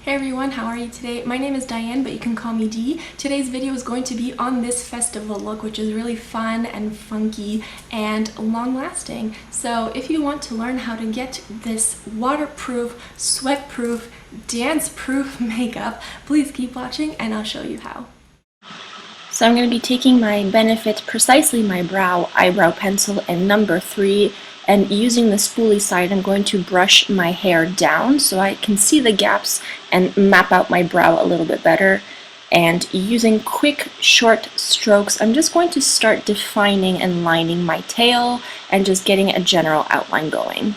Hey everyone, how are you today? My name is Diane, but you can call me Dee. Today's video is going to be on this festival look, which is really fun and funky and long-lasting. So if you want to learn how to get this waterproof, sweat-proof, dance-proof makeup, please keep watching and I'll show you how. So I'm going to be taking my Benefit Precisely My Brow eyebrow pencil in number 3, and using the spoolie side I'm going to brush my hair down so I can see the gaps and map out my brow a little bit better. And using quick short strokes I'm just going to start defining and lining my tail and just getting a general outline going.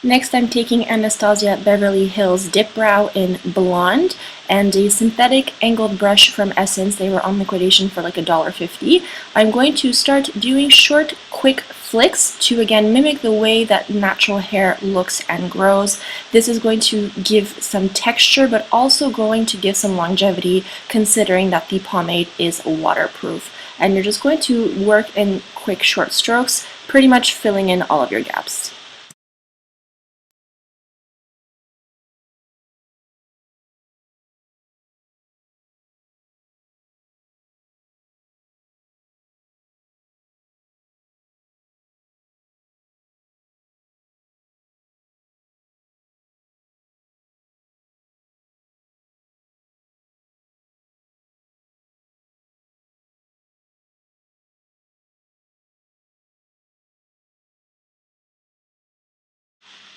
Next, I'm taking Anastasia Beverly Hills Dip Brow in Blonde and a synthetic angled brush from Essence. They were on liquidation for like $1.50. I'm going to start doing short, quick flicks to again mimic the way that natural hair looks and grows. This is going to give some texture, but also going to give some longevity considering that the pomade is waterproof. And you're just going to work in quick, short strokes, pretty much filling in all of your gaps.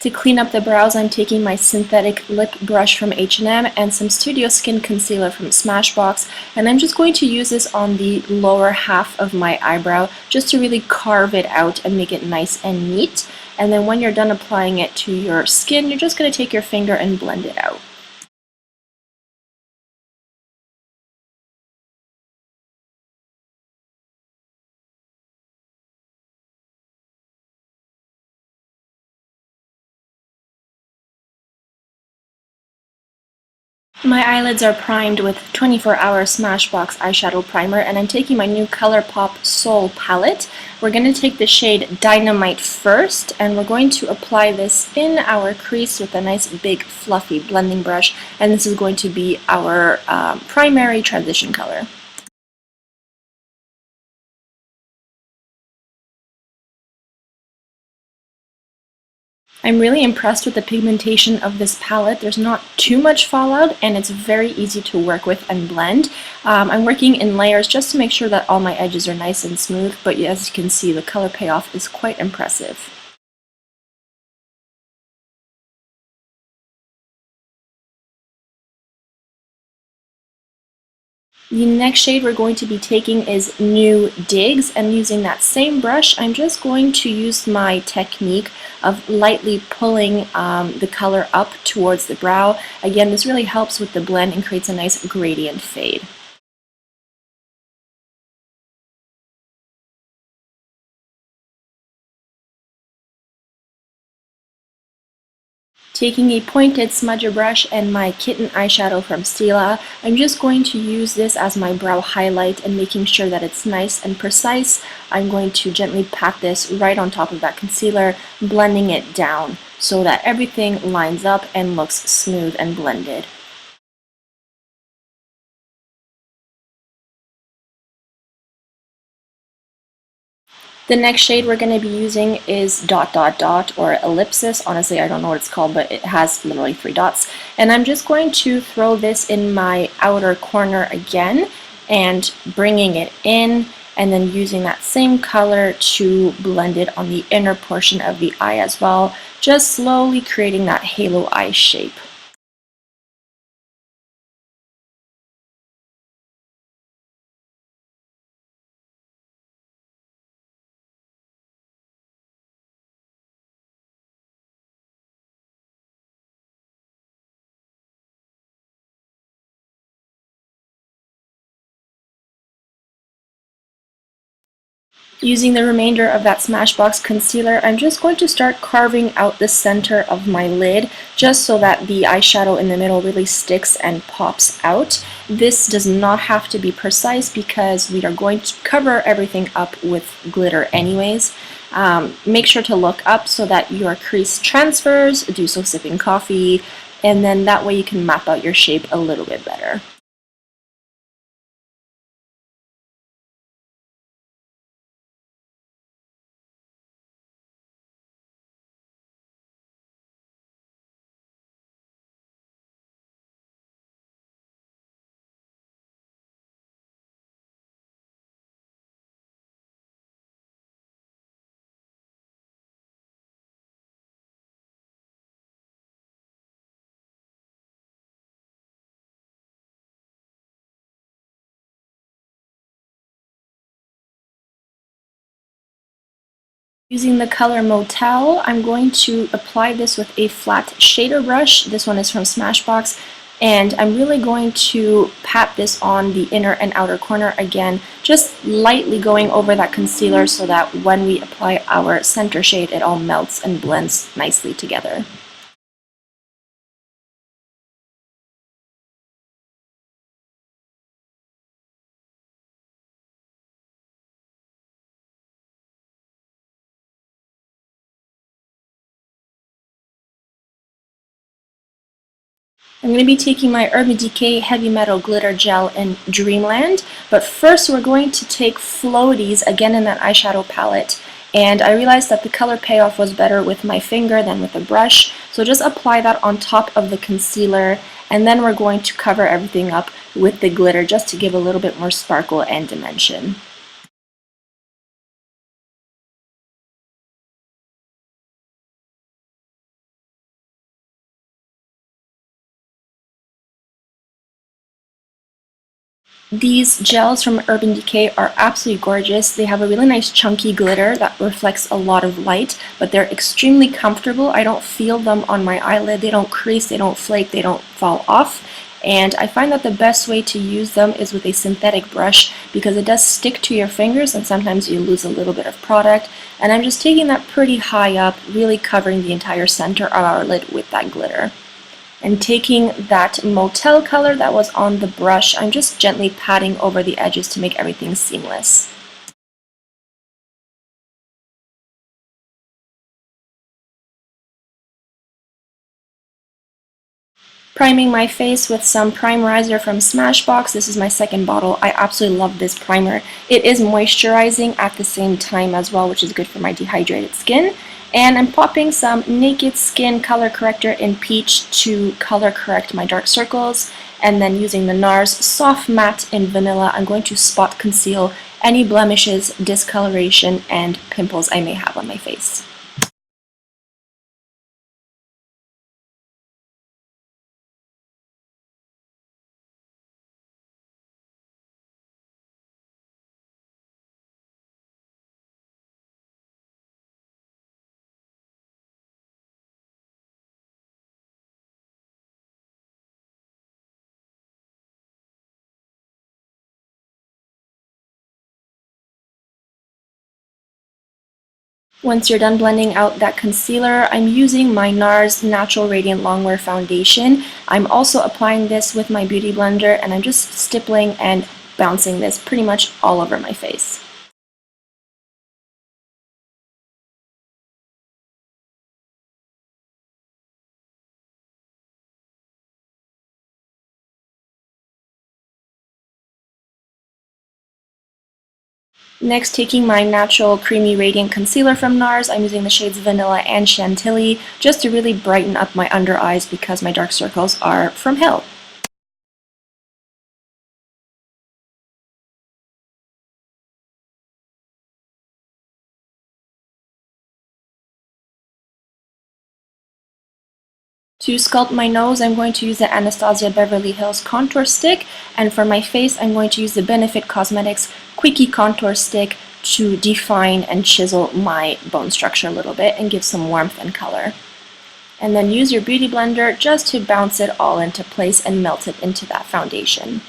To clean up the brows, I'm taking my synthetic lip brush from H&M and some Studio Skin concealer from Smashbox, and I'm just going to use this on the lower half of my eyebrow just to really carve it out and make it nice and neat. And then when you're done applying it to your skin, you're just going to take your finger and blend it out. My eyelids are primed with 24-hour Smashbox eyeshadow primer, and I'm taking my new Colourpop Soul palette. We're going to take the shade Dynamite first, and we're going to apply this in our crease with a nice big fluffy blending brush, and this is going to be our primary transition color. I'm really impressed with the pigmentation of this palette. There's not too much fallout and it's very easy to work with and blend. I'm working in layers just to make sure that all my edges are nice and smooth, but as you can see, the color payoff is quite impressive. The next shade we're going to be taking is New Digs, and using that same brush, I'm just going to use my technique of lightly pulling the color up towards the brow. Again, this really helps with the blend and creates a nice gradient fade. Taking a pointed smudger brush and my kitten eyeshadow from Stila, I'm just going to use this as my brow highlight and making sure that it's nice and precise. I'm going to gently pat this right on top of that concealer, blending it down so that everything lines up and looks smooth and blended. The next shade we're going to be using is Dot Dot Dot or Ellipsis. Honestly, I don't know what it's called, but it has literally 3 dots. And I'm just going to throw this in my outer corner again and bringing it in and then using that same color to blend it on the inner portion of the eye as well, just slowly creating that halo eye shape. Using the remainder of that Smashbox concealer, I'm just going to start carving out the center of my lid just so that the eyeshadow in the middle really sticks and pops out. This does not have to be precise because we are going to cover everything up with glitter anyways. Make sure to look up so that your crease transfers, do so sipping coffee, and then that way you can map out your shape a little bit better. Using the color Motel, I'm going to apply this with a flat shader brush. This one is from Smashbox, and I'm really going to pat this on the inner and outer corner again, just lightly going over that concealer so that when we apply our center shade, it all melts and blends nicely together. I'm going to be taking my Urban Decay Heavy Metal Glitter Gel in Dreamland, but first we're going to take Floaties again in that eyeshadow palette, and I realized that the color payoff was better with my finger than with a brush, so just apply that on top of the concealer, and then we're going to cover everything up with the glitter just to give a little bit more sparkle and dimension. These gels from Urban Decay are absolutely gorgeous. They have a really nice chunky glitter that reflects a lot of light, but they're extremely comfortable. I don't feel them on my eyelid. They don't crease, they don't flake, they don't fall off. And I find that the best way to use them is with a synthetic brush because it does stick to your fingers and sometimes you lose a little bit of product. And I'm just taking that pretty high up, really covering the entire center of our lid with that glitter. And taking that Motel color that was on the brush, I'm just gently patting over the edges to make everything seamless. Priming my face with some Primerizer from Smashbox. This is my second bottle. I absolutely love this primer. It is moisturizing at the same time as well, which is good for my dehydrated skin. And I'm popping some Naked Skin Color Corrector in Peach to color correct my dark circles. And then using the NARS Soft Matte in Vanilla, I'm going to spot conceal any blemishes, discoloration, and pimples I may have on my face. Once you're done blending out that concealer, I'm using my NARS Natural Radiant Longwear foundation. I'm also applying this with my beauty blender, and I'm just stippling and bouncing this pretty much all over my face. Next, taking my natural creamy radiant concealer from NARS, I'm using the shades Vanilla and Chantilly just to really brighten up my under eyes because my dark circles are from hell. To sculpt my nose, I'm going to use the Anastasia Beverly Hills Contour Stick, and for my face, I'm going to use the Benefit Cosmetics Quickie Contour Stick to define and chisel my bone structure a little bit and give some warmth and color. And then use your beauty blender just to bounce it all into place and melt it into that foundation.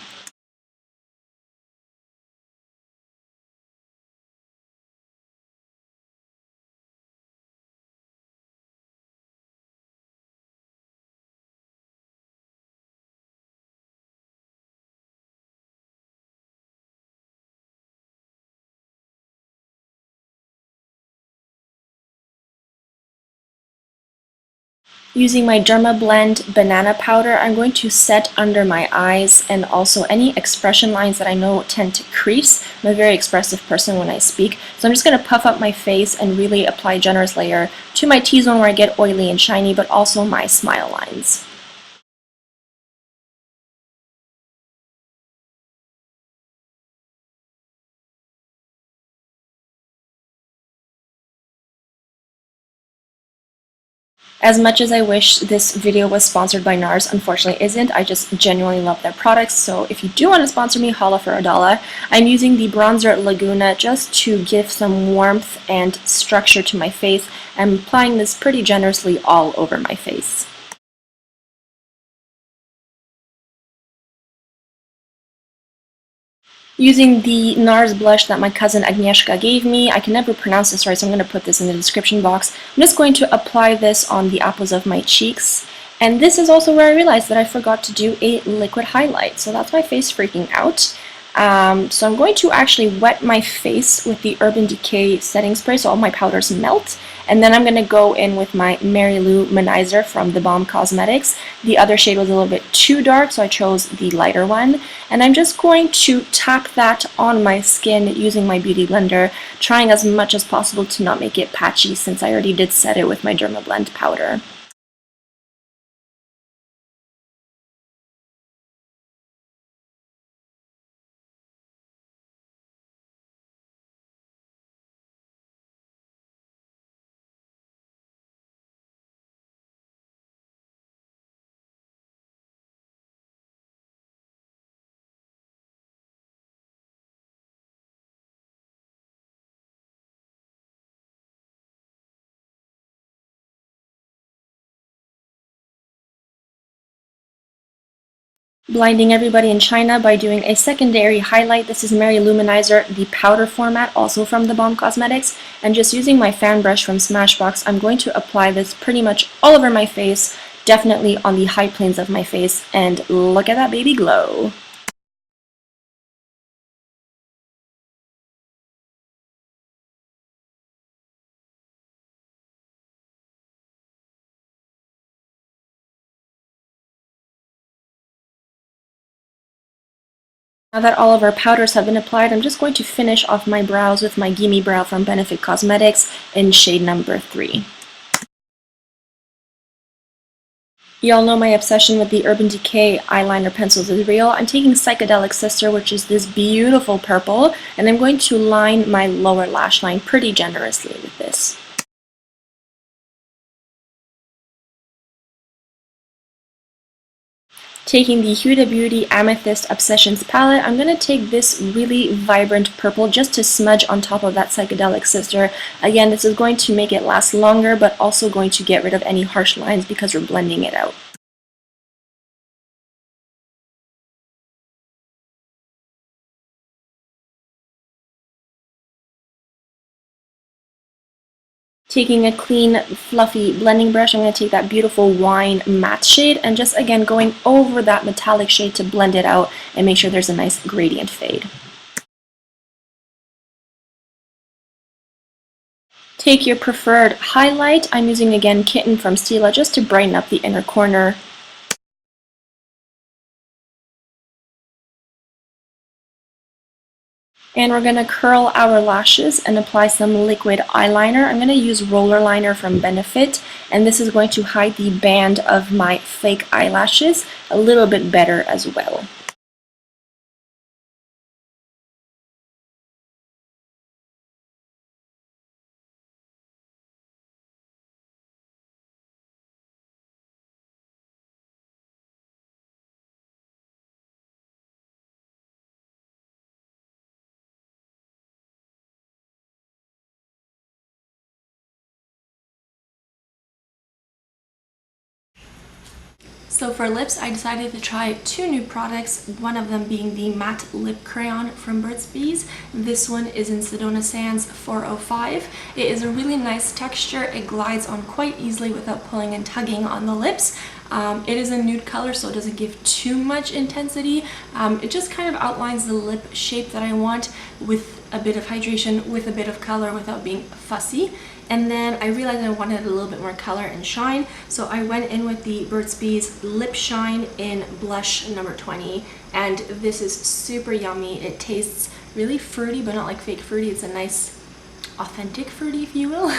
Using my Dermablend banana powder, I'm going to set under my eyes and also any expression lines that I know tend to crease. I'm a very expressive person when I speak, so I'm just going to puff up my face and really apply a generous layer to my T-zone where I get oily and shiny, but also my smile lines. As much as I wish this video was sponsored by NARS, unfortunately isn't. I just genuinely love their products, so if you do want to sponsor me, holla for $1. I'm using the bronzer Laguna just to give some warmth and structure to my face. I'm applying this pretty generously all over my face. Using the NARS blush that my cousin Agnieszka gave me, I can never pronounce this right, so I'm going to put this in the description box. I'm just going to apply this on the apples of my cheeks. And this is also where I realized that I forgot to do a liquid highlight, so that's my face freaking out. So I'm going to actually wet my face with the Urban Decay setting spray so all my powders melt. And then I'm going to go in with my Mary Lou-manizer from the Balm Cosmetics. The other shade was a little bit too dark, so I chose the lighter one. And I'm just going to tap that on my skin using my beauty blender, trying as much as possible to not make it patchy since I already did set it with my Dermablend powder. Blinding everybody in China by doing a secondary highlight. This is Mary Lou-manizer, the powder format, also from the Balm Cosmetics. And just using my fan brush from Smashbox, I'm going to apply this pretty much all over my face, definitely on the high planes of my face, and look at that baby glow. Now that all of our powders have been applied, I'm just going to finish off my brows with my Gimme Brow from Benefit Cosmetics in shade number 3. You all know my obsession with the Urban Decay eyeliner pencils is real. I'm taking Psychedelic Sister, which is this beautiful purple, and I'm going to line my lower lash line pretty generously with this. Taking the Huda Beauty Amethyst Obsessions palette, I'm going to take this really vibrant purple just to smudge on top of that Psychedelic Sister. Again, this is going to make it last longer, but also going to get rid of any harsh lines because we're blending it out. Taking a clean, fluffy blending brush, I'm going to take that beautiful wine matte shade and just again going over that metallic shade to blend it out and make sure there's a nice gradient fade. Take your preferred highlight. I'm using again Kitten from Stila just to brighten up the inner corner. And we're going to curl our lashes and apply some liquid eyeliner. I'm going to use Roller Liner from Benefit, and this is going to hide the band of my fake eyelashes a little bit better as well. So for lips, I decided to try two new products, one of them being the matte lip crayon from Burt's Bees. This one is in Sedona Sands 405. It is a really nice texture. It glides on quite easily without pulling and tugging on the lips. It is a nude color, so it doesn't give too much intensity. It just kind of outlines the lip shape that I want with a bit of hydration, with a bit of color without being fussy. And then I realized I wanted a little bit more color and shine, so I went in with the Burt's Bees Lip Shine in blush number 20, and this is super yummy. It tastes really fruity, but not like fake fruity. It's a nice authentic fruity, if you will.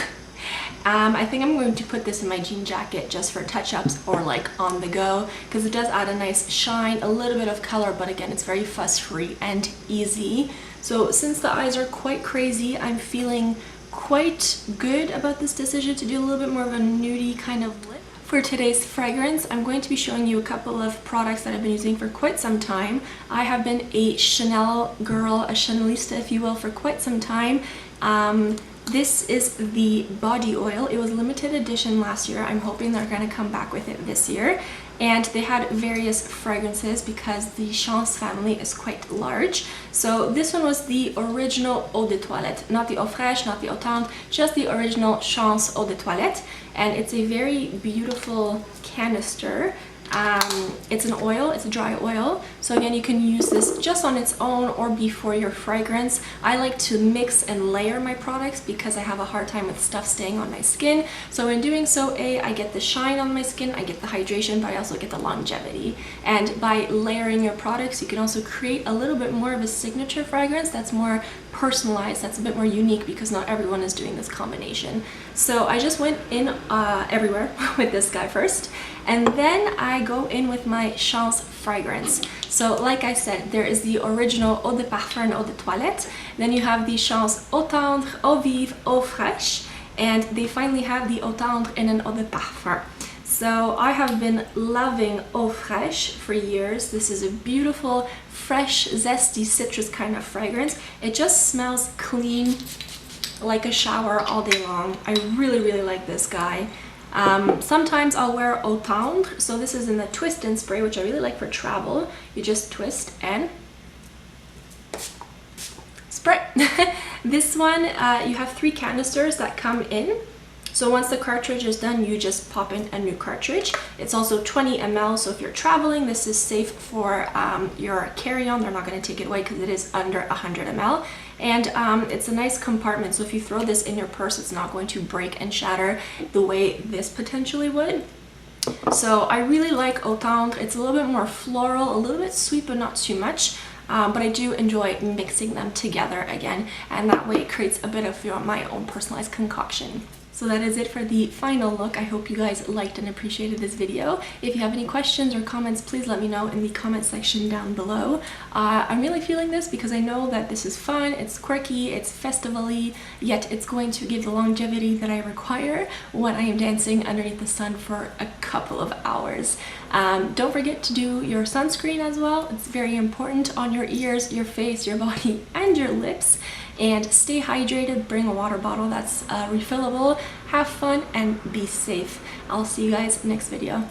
I think I'm going to put this in my jean jacket just for touch-ups or like on the go, because it does add a nice shine, a little bit of color, but again, it's very fuss-free and easy. So since the eyes are quite crazy, I'm feeling quite good about this decision to do a little bit more of a nudie kind of lip. For today's fragrance, I'm going to be showing you a couple of products that I've been using for quite some time. I have been a Chanel girl, a Chanelista if you will, for quite some time. This is the body oil. It was limited edition last year. I'm hoping they're going to come back with it this year. And they had various fragrances because the Chance family is quite large. So this one was the original eau de toilette, not the eau fraîche, not the eau tendre, just the original Chance eau de toilette. And it's a very beautiful canister. It's an oil, it's a dry oil, so again you can use this just on its own or before your fragrance. I like to mix and layer my products because I have a hard time with stuff staying on my skin. So in doing so, I get the shine on my skin, I get the hydration, but I also get the longevity. And by layering your products, you can also create a little bit more of a signature fragrance that's more personalized, that's a bit more unique, because not everyone is doing this combination. So I just went in everywhere with this guy first, and then I go in with my Chance fragrance. So like I said, there is the original eau de parfum and eau de toilette, then you have the Chance eau tendre, eau vive, eau fraîche, and they finally have the eau tendre in an eau de parfum. So I have been loving eau fraîche for years. This is a beautiful, fresh, zesty citrus kind of fragrance. It just smells clean, like a shower all day long. I really like this guy. Sometimes I'll wear eau tendre, so this is in the twist and spray, which I really like for travel. You just twist and spray. This one, you have 3 canisters that come in. So once the cartridge is done, you just pop in a new cartridge. It's also 20 ml, so if you're traveling, this is safe for your carry-on. They're not going to take it away because it is under 100 ml. And it's a nice compartment, so if you throw this in your purse, it's not going to break and shatter the way this potentially would. So I really like eau tendre. It's a little bit more floral, a little bit sweet, but not too much. But I do enjoy mixing them together again, and that way it creates a bit of my own personalized concoction. So that is it for the final look. I hope you guys liked and appreciated this video. If you have any questions or comments, please let me know in the comment section down below. I'm really feeling this because I know that this is fun, it's quirky, it's festival-y, yet it's going to give the longevity that I require when I am dancing underneath the sun for a couple of hours. Don't forget to do your sunscreen as well. It's very important on your ears, your face, your body, and your lips. And stay hydrated, bring a water bottle that's refillable, have fun, and be safe. I'll see you guys next video.